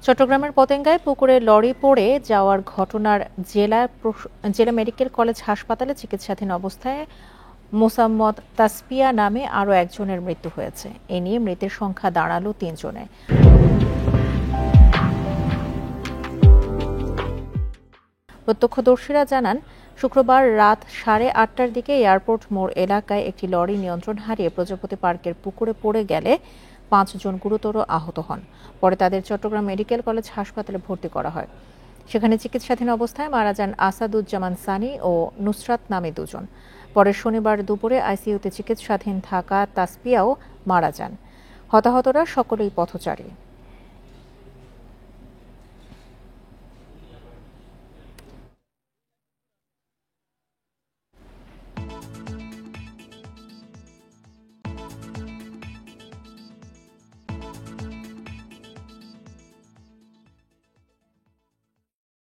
চট্টগ্রামের পতেঙ্গায় পুকুরে লরি পড়ে যাওয়ার ঘটনার জেলা মেডিকেল কলেজ হাসপাতালে চিকিৎসাধীন অবস্থায় মোসাম্মদ তাসপিয়া নামে আরও একজনের মৃত্যু হয়েছে। এ নিয়ে মৃতের সংখ্যা দাঁড়ালো ৩ জনে। প্রত্যক্ষদর্শীরা জানান, শুক্রবার রাত 8:30টার দিকে এয়ারপোর্ট মোড় এলাকায় একটি লরি নিয়ন্ত্রণ হারিয়ে প্রজাপতি পার্কের পুকুরে পড়ে গেলে ৫ জন গুরুতর আহত হন। পরে তাদের চট্টগ্রাম মেডিকেল কলেজ হাসপাতালে ভর্তি করা হয়। সেখানে চিকিৎসাধীন অবস্থায় মারা যান আসাদুজ্জামান সানি ও নুসরাত নামে ২ জন। পরে শনিবার দুপুরে আইসিইউতে চিকিৎসাধীন থাকা তাসপিয়াও মারা যান। হতাহতরা সকলেই পথচারী।